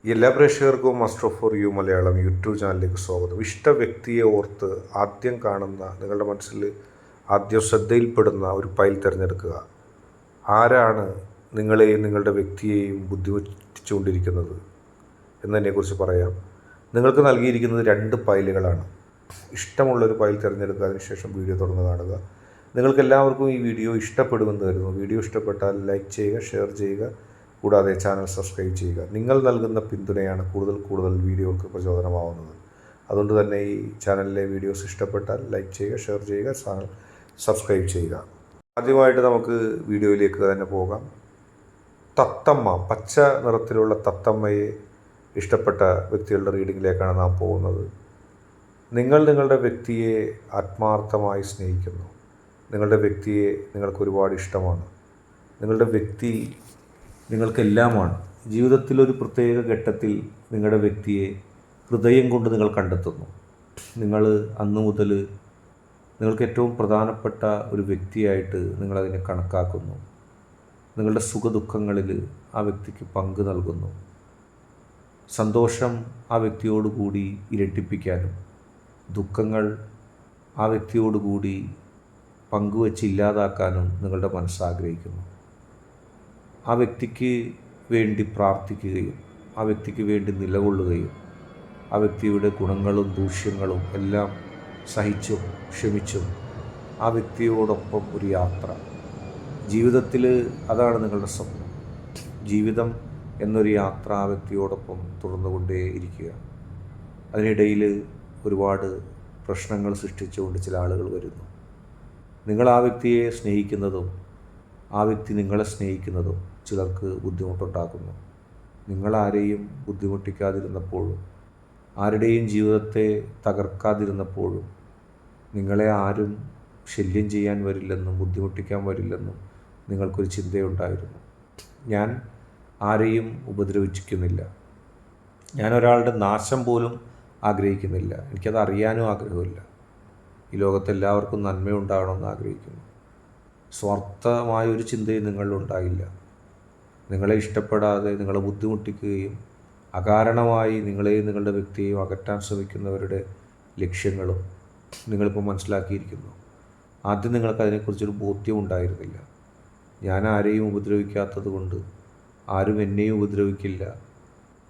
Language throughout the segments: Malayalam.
എല്ലാ പ്രേക്ഷകർക്കും master for you Malayalam YouTube ചാനലിലേക്ക് സ്വാഗതം. ഇഷ്ട വ്യക്തിയെ ഓർത്ത് ആദ്യം കാണുന്ന, നിങ്ങളുടെ മനസ്സിൽ ആദ്യം ശ്രദ്ധയിൽപ്പെടുന്ന ഒരു ഫയൽ തിരഞ്ഞെടുക്കുക. ആരാണ് നിങ്ങളെയും നിങ്ങളുടെ വ്യക്തിയെയും ബുദ്ധിമുട്ടിച്ചുകൊണ്ടിരിക്കുന്നത് എന്നതിനെക്കുറിച്ച് പറയാം. നിങ്ങൾക്ക് നൽകിയിരിക്കുന്നത് 2 ഫയലുകളാണ്. ഇഷ്ടമുള്ളൊരു ഫയൽ തിരഞ്ഞെടുക്കുക, അതിനുശേഷം വീഡിയോ തുടർന്ന് കാണുക. നിങ്ങൾക്കെല്ലാവർക്കും ഈ വീഡിയോ ഇഷ്ടപ്പെടുമെന്ന് കരുതുന്നു. വീഡിയോ ഇഷ്ടപ്പെട്ടാൽ ലൈക്ക് ചെയ്യുക, ഷെയർ ചെയ്യുക, കൂടാതെ ചാനൽ സബ്സ്ക്രൈബ് ചെയ്യുക. നിങ്ങൾ നൽകുന്ന പിന്തുണയാണ് കൂടുതൽ വീഡിയോകൾക്ക് പ്രചോദനമാവുന്നത്. അതുകൊണ്ട് തന്നെ ഈ ചാനലിലെ വീഡിയോസ് ഇഷ്ടപ്പെട്ടാൽ ലൈക്ക് ചെയ്യുക, ഷെയർ ചെയ്യുക, ചാനൽ സബ്സ്ക്രൈബ് ചെയ്യുക. ആദ്യമായിട്ട് നമുക്ക് വീഡിയോയിലേക്ക് തന്നെ പോകാം. തത്തമ്മ, പച്ച നിറത്തിലുള്ള തത്തമ്മയെ ഇഷ്ടപ്പെട്ട വ്യക്തികളുടെ റീഡിങ്ങിലേക്കാണ് നാം പോകുന്നത്. നിങ്ങൾ നിങ്ങളുടെ വ്യക്തിയെ ആത്മാർത്ഥമായി സ്നേഹിക്കുന്നു. നിങ്ങളുടെ വ്യക്തിയെ നിങ്ങൾക്ക് ഒരുപാട് ഇഷ്ടമാണ്. നിങ്ങളുടെ വ്യക്തി നിങ്ങൾക്കെല്ലാമാണ്. ജീവിതത്തിലൊരു പ്രത്യേക ഘട്ടത്തിൽ നിങ്ങളുടെ വ്യക്തിയെ ഹൃദയം കൊണ്ട് നിങ്ങൾ കണ്ടെത്തുന്നു. നിങ്ങൾ അന്നു മുതൽ നിങ്ങൾക്ക് ഏറ്റവും പ്രധാനപ്പെട്ട ഒരു വ്യക്തിയായിട്ട് നിങ്ങളതിനെ കണക്കാക്കുന്നു. നിങ്ങളുടെ സുഖദുഃഖങ്ങളിൽ ആ വ്യക്തിക്ക് പങ്ക് നൽകുന്നു. സന്തോഷം ആ വ്യക്തിയോടുകൂടി ഇരട്ടിപ്പിക്കാനും ദുഃഖങ്ങൾ ആ വ്യക്തിയോടുകൂടി പങ്കുവച്ച് ഇല്ലാതാക്കാനും നിങ്ങളുടെ മനസ്സാഗ്രഹിക്കുന്നു. ആ വ്യക്തിക്ക് വേണ്ടി പ്രാർത്ഥിക്കുകയും ആ വ്യക്തിക്ക് വേണ്ടി നിലകൊള്ളുകയും ആ വ്യക്തിയുടെ ഗുണങ്ങളും ദൂഷ്യങ്ങളും എല്ലാം സഹിച്ചും ക്ഷമിച്ചും ആ വ്യക്തിയോടൊപ്പം ഒരു യാത്ര. ജീവിതത്തിൽ അതാണ് നിങ്ങളുടെ സ്വപ്നം. ജീവിതം എന്നൊരു യാത്ര ആ വ്യക്തിയോടൊപ്പം തുടർന്നുകൊണ്ടേയിരിക്കുക. അതിനിടയിൽ ഒരുപാട് പ്രശ്നങ്ങൾ സൃഷ്ടിച്ചുകൊണ്ട് ചില ആളുകൾ വരുന്നു. നിങ്ങൾ ആ വ്യക്തിയെ സ്നേഹിക്കുന്നതും ആ വ്യക്തി നിങ്ങളെ സ്നേഹിക്കുന്നതും ചിലർക്ക് ബുദ്ധിമുട്ടുണ്ടാക്കുന്നു. നിങ്ങളാരെയും ബുദ്ധിമുട്ടിക്കാതിരുന്നപ്പോഴും ആരുടെയും ജീവിതത്തെ തകർക്കാതിരുന്നപ്പോഴും നിങ്ങളെ ആരും ശല്യം ചെയ്യാൻ വരില്ലെന്നും ബുദ്ധിമുട്ടിക്കാൻ വരില്ലെന്നും നിങ്ങൾക്കൊരു ചിന്തയുണ്ടായിരുന്നു. ഞാൻ ആരെയും ഉപദ്രവിക്കുന്നില്ല, ഞാൻ ഒരാളുടെ നാശം പോലും ആഗ്രഹിക്കുന്നില്ല, എനിക്കത് അറിയാനും ആഗ്രഹമില്ല. ഈ ലോകത്തെല്ലാവർക്കും നന്മയുണ്ടാകണമെന്ന് ആഗ്രഹിക്കുന്നു. സ്വാർത്ഥമായൊരു ചിന്തയും നിങ്ങളിലുണ്ടായില്ല. നിങ്ങളെ ഇഷ്ടപ്പെടാതെ നിങ്ങളെ ബുദ്ധിമുട്ടിക്കുകയും അകാരണമായി നിങ്ങളെയും നിങ്ങളുടെ വ്യക്തിയെയും അകറ്റാൻ ശ്രമിക്കുന്നവരുടെ ലക്ഷ്യങ്ങളും നിങ്ങളിപ്പോൾ മനസ്സിലാക്കിയിരിക്കുന്നു. ആദ്യം നിങ്ങൾക്ക് അതിനെക്കുറിച്ചൊരു ബോധ്യം ഉണ്ടായിരുന്നില്ല. ഞാൻ ആരെയും ഉപദ്രവിക്കാത്തത് കൊണ്ട് ആരും എന്നെയും ഉപദ്രവിക്കില്ല,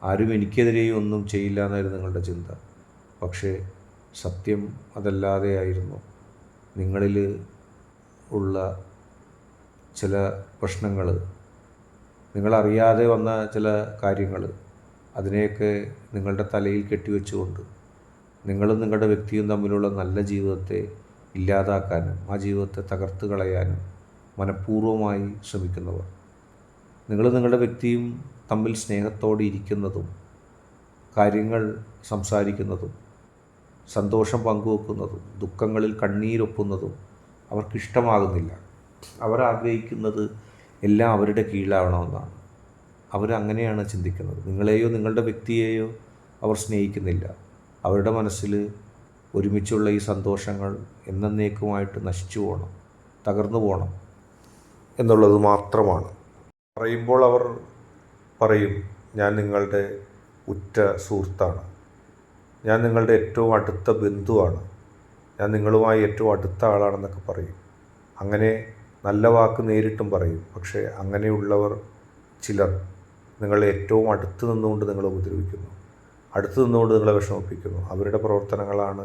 ആരും എനിക്കെതിരെയും ഒന്നും ചെയ്യില്ല എന്നായിരുന്നു നിങ്ങളുടെ ചിന്ത. പക്ഷേ സത്യം അതല്ലാതെയായിരുന്നു. നിങ്ങളിൽ ഉള്ള ചില പ്രശ്നങ്ങൾ, നിങ്ങളറിയാതെ വന്ന ചില കാര്യങ്ങൾ, അതിനെയൊക്കെ നിങ്ങളുടെ തലയിൽ കെട്ടിവെച്ചുകൊണ്ട് നിങ്ങളും നിങ്ങളുടെ വ്യക്തിയും തമ്മിലുള്ള നല്ല ജീവിതത്തെ ഇല്ലാതാക്കാനും ആ ജീവിതത്തെ തകർത്ത് കളയാനും മനഃപൂർവ്വമായി ശ്രമിക്കുന്നവർ. നിങ്ങൾ നിങ്ങളുടെ വ്യക്തിയും തമ്മിൽ സ്നേഹത്തോടെ ഇരിക്കുന്നതും കാര്യങ്ങൾ സംസാരിക്കുന്നതും സന്തോഷം പങ്കുവെക്കുന്നതും ദുഃഖങ്ങളിൽ കണ്ണീരൊപ്പുന്നതും അവർക്കിഷ്ടമാകുന്നില്ല. അവരാഗ്രഹിക്കുന്നത് എല്ലാം അവരുടെ കീഴിലാവണമെന്നാണ്. അവരങ്ങനെയാണ് ചിന്തിക്കുന്നത്. നിങ്ങളെയോ നിങ്ങളുടെ വ്യക്തിയെയോ അവർ സ്നേഹിക്കുന്നില്ല. അവരുടെ മനസ്സിൽ ഒരുമിച്ചുള്ള ഈ സന്തോഷങ്ങൾ എന്നേക്കുമായിട്ട് നശിച്ചു പോകണം, തകർന്നു പോകണം എന്നുള്ളത് മാത്രമാണ്. പറയുമ്പോൾ അവർ പറയും, ഞാൻ നിങ്ങളുടെ ഉറ്റ സുഹൃത്താണ്, ഞാൻ നിങ്ങളുടെ ഏറ്റവും അടുത്ത ബന്ധുവാണ്, ഞാൻ നിങ്ങളുമായി ഏറ്റവും അടുത്ത ആളാണെന്നൊക്കെ പറയും. അങ്ങനെ നല്ല വാക്ക് നേരിട്ടും പറയും. പക്ഷേ അങ്ങനെയുള്ളവർ ചിലർ നിങ്ങളെ ഏറ്റവും അടുത്ത് നിന്നുകൊണ്ട് നിങ്ങളെ ഉപദ്രവിക്കുന്നു, അടുത്ത് നിന്നുകൊണ്ട് നിങ്ങളെ വിഷമിപ്പിക്കുന്നു. അവരുടെ പ്രവർത്തനങ്ങളാണ്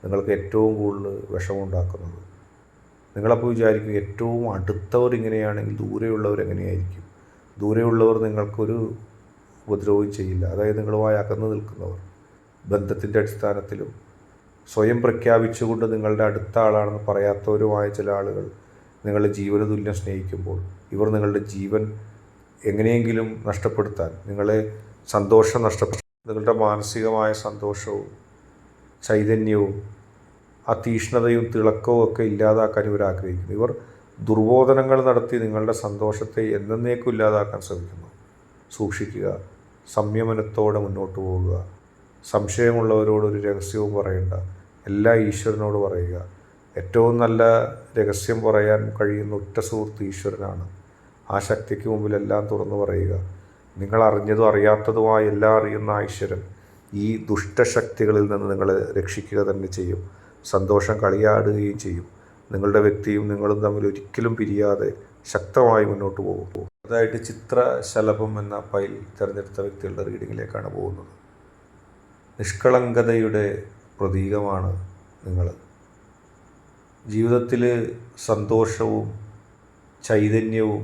നിങ്ങൾക്ക് ഏറ്റവും കൂടുതൽ വിഷമമുണ്ടാക്കുന്നത്. നിങ്ങളപ്പോൾ വിചാരിക്കും, ഏറ്റവും അടുത്തവർ ഇങ്ങനെയാണെങ്കിൽ ദൂരെയുള്ളവർ എങ്ങനെയായിരിക്കും? ദൂരെയുള്ളവർ നിങ്ങൾക്കൊരു ഉപദ്രവവും ചെയ്യില്ല. അതായത് നിങ്ങളുമായി അകന്നു നിൽക്കുന്നവർ, ബന്ധത്തിൻ്റെ അടിസ്ഥാനത്തിലും സ്വയം പ്രഖ്യാപിച്ചുകൊണ്ട് നിങ്ങളുടെ അടുത്ത ആളാണെന്ന് പറയാത്തവരുമായ ചില ആളുകൾ നിങ്ങളെ ജീവന തുല്യം സ്നേഹിക്കുമ്പോൾ ഇവർ നിങ്ങളുടെ ജീവൻ എങ്ങനെയെങ്കിലും നഷ്ടപ്പെടുത്താൻ, നിങ്ങളെ സന്തോഷം നഷ്ടപ്പെടുത്താൻ, നിങ്ങളുടെ മാനസികമായ സന്തോഷവും ചൈതന്യവും ആ തീഷ്ണതയും തിളക്കവും ഒക്കെ ഇല്ലാതാക്കാൻ ഇവർ ആഗ്രഹിക്കുന്നു. ഇവർ ദുർബോധനങ്ങൾ നടത്തി നിങ്ങളുടെ സന്തോഷത്തെ എന്നേക്കും ഇല്ലാതാക്കാൻ ശ്രമിക്കുന്നു. സൂക്ഷിക്കുക. സംയമനത്തോടെ മുന്നോട്ട് പോകുക. സംശയമുള്ളവരോടൊരു രഹസ്യവും പറയേണ്ട, എല്ലാം ഈശ്വരനോട് പറയുക. ഏറ്റവും നല്ല രഹസ്യം പറയാൻ കഴിയുന്ന ഒറ്റ സുഹൃത്ത് ഈശ്വരനാണ്. ആ ശക്തിക്ക് മുമ്പിൽ എല്ലാം തുറന്നു പറയുക. നിങ്ങൾ അറിഞ്ഞതും അറിയാത്തതുമായ എല്ലാം അറിയുന്ന ഈശ്വരൻ ഈ ദുഷ്ടശക്തികളിൽ നിന്ന് നിങ്ങളെ രക്ഷിക്കുക തന്നെ ചെയ്യും. സന്തോഷം കളിയാടുകയും ചെയ്യും. നിങ്ങളുടെ വ്യക്തിയും നിങ്ങളും തമ്മിൽ ഒരിക്കലും പിരിയാതെ ശക്തമായി മുന്നോട്ട് പോകും. അതായിട്ട് ചിത്രശലഭം എന്ന ഫയൽ തിരഞ്ഞെടുത്ത വ്യക്തികളുടെ റീഡിങ്ങിലേക്കാണ് പോകുന്നത്. നിഷ്കളങ്കതയുടെ പ്രതീകമാണ് നിങ്ങൾ. ജീവിതത്തിൽ സന്തോഷവും ചൈതന്യവും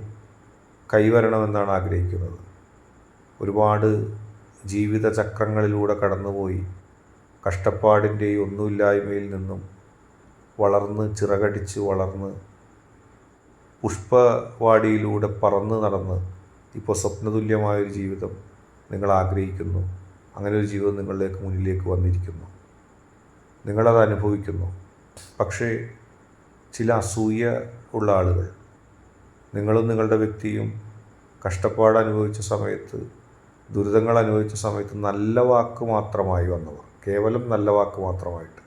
കൈവരണമെന്നാണ് ആഗ്രഹിക്കുന്നത്. ഒരുപാട് ജീവിതചക്രങ്ങളിലൂടെ കടന്നുപോയി കഷ്ടപ്പാടിൻ്റെയും ഒന്നുമില്ലായ്മയിൽ നിന്നും വളർന്ന് ചിറകടിച്ച് വളർന്ന് പുഷ്പവാടിയിലൂടെ പറന്ന് നടന്ന് ഇപ്പോൾ സ്വപ്നതുല്യമായൊരു ജീവിതം നിങ്ങൾ ആഗ്രഹിക്കുന്നു. അങ്ങനെ ഒരു ജീവിതം നിങ്ങളിലേക്ക് മുന്നിലേക്ക് വന്നിരിക്കുന്നു. നിങ്ങളത് അനുഭവിക്കുന്നു. പക്ഷേ ചില അസൂയ ഉള്ള ആളുകൾ, നിങ്ങളും നിങ്ങളുടെ വ്യക്തിയും കഷ്ടപ്പാട് അനുഭവിച്ച സമയത്ത്, ദുരിതങ്ങൾ അനുഭവിച്ച സമയത്ത് നല്ല വാക്ക് മാത്രമായി വന്നവർ, കേവലം നല്ല വാക്ക് മാത്രമായിട്ട്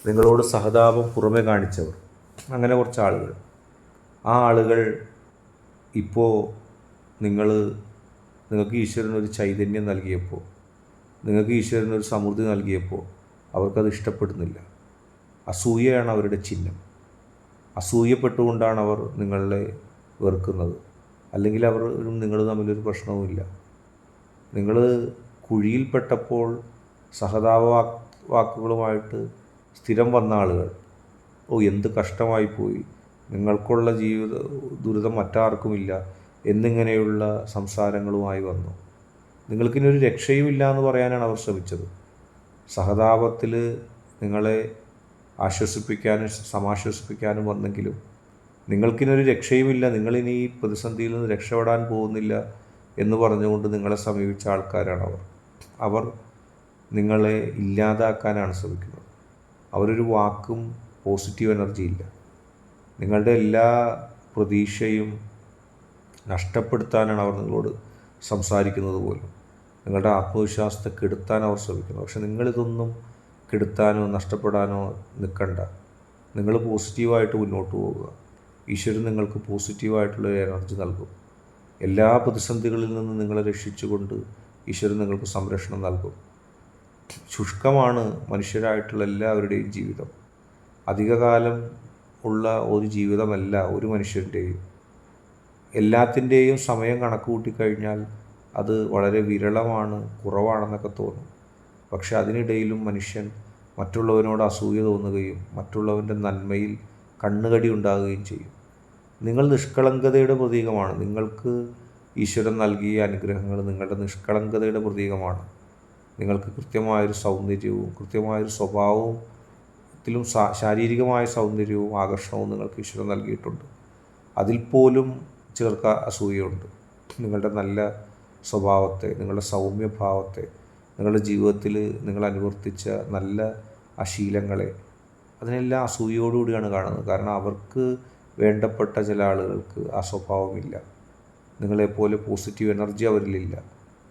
നിങ്ങളോട് സഹതാപം പുറമെ കാണിച്ചവർ, അങ്ങനെ കുറച്ച് ആളുകൾ. ആ ആളുകൾ ഇപ്പോൾ നിങ്ങൾക്ക് ഈശ്വരനൊരു ചൈതന്യം നൽകിയപ്പോൾ, നിങ്ങൾക്ക് ഈശ്വരനൊരു സമൃദ്ധി നൽകിയപ്പോൾ അവർക്കത് ഇഷ്ടപ്പെടുന്നില്ല. അസൂയയാണ് അവരുടെ ചിഹ്നം. അസൂയപ്പെട്ടുകൊണ്ടാണ് അവർ നിങ്ങളെ വെറുക്കുന്നത്. അല്ലെങ്കിൽ അവരും നിങ്ങൾ തമ്മിലൊരു പ്രശ്നവുമില്ല. നിങ്ങൾ കുഴിയിൽപ്പെട്ടപ്പോൾ സഹതാപ വാക്കുകളുമായിട്ട് സ്ഥിരം വന്ന ആളുകൾ, എന്ത് കഷ്ടമായിപ്പോയി, നിങ്ങൾക്കുള്ള ദുരിതം മറ്റാർക്കുമില്ല എന്നിങ്ങനെയുള്ള സംസാരങ്ങളുമായി വന്നു. നിങ്ങൾക്കിനൊരു രക്ഷയുമില്ല എന്ന് പറയാനാണ് അവർ ശ്രമിച്ചത്. സഹതാപത്തിൽ നിങ്ങളെ ആശ്വസിപ്പിക്കാനും സമാശ്വസിപ്പിക്കാനും വന്നെങ്കിലും നിങ്ങൾക്കിനൊരു രക്ഷയുമില്ല, നിങ്ങളിനി ഈ പ്രതിസന്ധിയിൽ നിന്ന് രക്ഷപ്പെടാൻ പോകുന്നില്ല എന്ന് പറഞ്ഞുകൊണ്ട് നിങ്ങളെ സമീപിച്ച ആൾക്കാരാണ് അവർ നിങ്ങളെ ഇല്ലാതാക്കാനാണ് ശ്രമിക്കുന്നത്. അവരൊരു വാക്കും പോസിറ്റീവ് എനർജി ഇല്ല. നിങ്ങളുടെ എല്ലാ പ്രതീക്ഷയും നഷ്ടപ്പെടുത്താനാണ് അവർ നിങ്ങളോട് സംസാരിക്കുന്നത് പോലും. നിങ്ങളുടെ ആത്മവിശ്വാസത്തെ കെടുത്താൻ അവർ ശ്രമിക്കുന്നു. പക്ഷെ നിങ്ങളിതൊന്നും കെടുത്താനോ നഷ്ടപ്പെടാനോ നിൽക്കണ്ട. നിങ്ങൾ പോസിറ്റീവായിട്ട് മുന്നോട്ട് പോവുക. ഈശ്വരൻ നിങ്ങൾക്ക് പോസിറ്റീവായിട്ടുള്ള എനർജി നൽകും. എല്ലാ പ്രതിസന്ധികളിൽ നിന്നും നിങ്ങളെ രക്ഷിച്ചുകൊണ്ട് ഈശ്വരൻ നിങ്ങൾക്ക് സംരക്ഷണം നൽകും. ശുഷ്കമാണ് മനുഷ്യരായിട്ടുള്ള എല്ലാവരുടെയും ജീവിതം. അധികകാലം ഉള്ള ഒരു ജീവിതമല്ല ഒരു മനുഷ്യൻ്റെയും. എല്ലാത്തിൻ്റെയും സമയം കണക്ക് കൂട്ടിക്കഴിഞ്ഞാൽ അത് വളരെ വിരളമാണ്, കുറവാണെന്നൊക്കെ തോന്നും. പക്ഷെ അതിനിടയിലും മനുഷ്യൻ മറ്റുള്ളവനോട് അസൂയ തോന്നുകയും മറ്റുള്ളവൻ്റെ നന്മയിൽ കണ്ണുകടി ഉണ്ടാകുകയും ചെയ്യും. നിങ്ങൾ നിഷ്കളങ്കതയുടെ പ്രതീകമാണ്. നിങ്ങൾക്ക് ഈശ്വരൻ നൽകിയ അനുഗ്രഹങ്ങൾ നിങ്ങളുടെ നിഷ്കളങ്കതയുടെ പ്രതീകമാണ്. നിങ്ങൾക്ക് കൃത്യമായൊരു സൗന്ദര്യവും കൃത്യമായൊരു സ്വഭാവത്തിലും ശാരീരികമായ സൗന്ദര്യവും ആകർഷണവും നിങ്ങൾക്ക് ഈശ്വരൻ നൽകിയിട്ടുണ്ട്. അതിൽ പോലും ചിലർക്ക് അസൂയയുണ്ട്. നിങ്ങളുടെ നല്ല സ്വഭാവത്തെ, നിങ്ങളുടെ സൗമ്യഭാവത്തെ, നിങ്ങളുടെ ജീവിതത്തിൽ നിങ്ങൾ അനുവർത്തിച്ച നല്ല ആ ശീലങ്ങളെ, അതിനെല്ലാം അസൂയയോടുകൂടിയാണ് കാണുന്നത്. കാരണം അവർക്ക് വേണ്ടപ്പെട്ട ചില ആളുകൾക്ക് ആ സ്വഭാവമില്ല. നിങ്ങളെപ്പോലെ പോസിറ്റീവ് എനർജി അവരിലില്ല.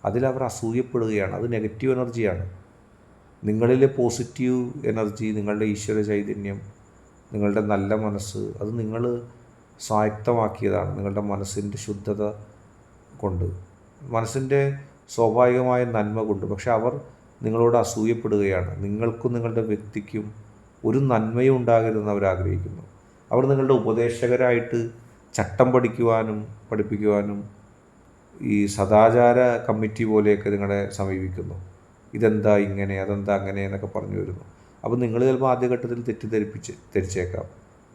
അതിലവർ അസൂയപ്പെടുകയാണ്. അത് നെഗറ്റീവ് എനർജിയാണ്. നിങ്ങളിലെ പോസിറ്റീവ് എനർജി, നിങ്ങളുടെ ഈശ്വര ചൈതന്യം, നിങ്ങളുടെ നല്ല മനസ്സ്, അത് നിങ്ങൾ സ്വായത്തമാക്കിയതാണ് നിങ്ങളുടെ മനസ്സിൻ്റെ ശുദ്ധത കൊണ്ട്, മനസ്സിൻ്റെ സ്വാഭാവികമായ നന്മ കൊണ്ട്. പക്ഷെ അവർ നിങ്ങളോട് അസൂയപ്പെടുകയാണ്. നിങ്ങൾക്കും നിങ്ങളുടെ വ്യക്തിക്കും ഒരു നന്മയും ഉണ്ടാകരുതെന്ന് അവർ ആഗ്രഹിക്കുന്നു. അവർ നിങ്ങളുടെ ഉപദേശകരായിട്ട് ചട്ടം പഠിപ്പിക്കുവാനും ഈ സദാചാര കമ്മിറ്റി പോലെയൊക്കെ നിങ്ങളെ സമീപിക്കുന്നു. ഇതെന്താ ഇങ്ങനെ, അതെന്താ അങ്ങനെ എന്നൊക്കെ പറഞ്ഞു വരുന്നു. അപ്പോൾ നിങ്ങൾ ചിലപ്പോൾ ആദ്യഘട്ടത്തിൽ ധരിച്ചേക്കാം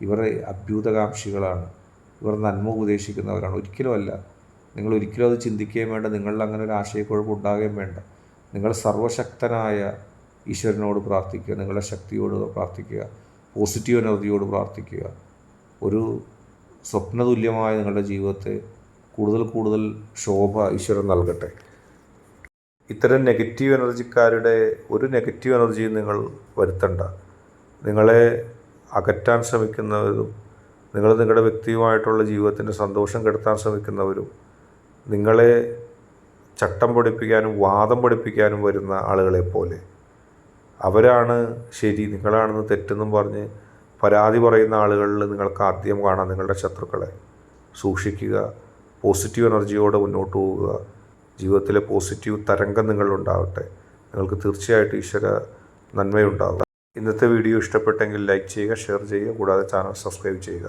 ഇവർ അഭ്യുതകാംക്ഷികളാണ്, ഇവർ നന്മ ഉപദേശിക്കുന്നവരാണ്. ഒരിക്കലുമല്ല. നിങ്ങൾ ഒരിക്കലും അത് ചിന്തിക്കുകയും വേണ്ട. നിങ്ങളിൽ അങ്ങനെ ഒരു ആശയക്കുഴപ്പം ഉണ്ടാകുകയും വേണ്ട. നിങ്ങൾ സർവശക്തനായ ഈശ്വരനോട് പ്രാർത്ഥിക്കുക, നിങ്ങളുടെ ശക്തിയോട് പ്രാർത്ഥിക്കുക, പോസിറ്റീവ് എനർജിയോട് പ്രാർത്ഥിക്കുക. ഒരു സ്വപ്നതുല്യമായ നിങ്ങളുടെ ജീവിതത്തെ കൂടുതൽ ശോഭ ഈശ്വരൻ നൽകട്ടെ. ഇത്തരം നെഗറ്റീവ് എനർജിക്കാരുടെ ഒരു നെഗറ്റീവ് എനർജിയും നിങ്ങൾ വരുത്തണ്ട. നിങ്ങളെ അകറ്റാൻ ശ്രമിക്കുന്നവരും നിങ്ങളുടെ വ്യക്തിയുമായിട്ടുള്ള ജീവിതത്തിൻ്റെ സന്തോഷം കെടുത്താൻ ശ്രമിക്കുന്നവരും നിങ്ങളെ ചട്ടം പഠിപ്പിക്കാനും വാദം പഠിപ്പിക്കാനും വരുന്ന ആളുകളെപ്പോലെ അവരാണ് ശരി, നിങ്ങളാണെന്ന് തെറ്റെന്നും പറഞ്ഞ് പരാതി പറയുന്ന ആളുകളിൽ നിങ്ങൾക്ക് ആദ്യം കാണാം നിങ്ങളുടെ ശത്രുക്കളെ. സൂക്ഷിക്കുക. പോസിറ്റീവ് എനർജിയോടെ മുന്നോട്ട് പോവുക. ജീവിതത്തിലെ പോസിറ്റീവ് തരംഗം നിങ്ങളുണ്ടാവട്ടെ. നിങ്ങൾക്ക് തീർച്ചയായിട്ടും ഈശ്വര നന്മയുണ്ടാവുക. ഇന്നത്തെ വീഡിയോ ഇഷ്ടപ്പെട്ടെങ്കിൽ ലൈക്ക് ചെയ്യുക, ഷെയർ ചെയ്യുക, കൂടാതെ ചാനൽ സബ്സ്ക്രൈബ് ചെയ്യുക.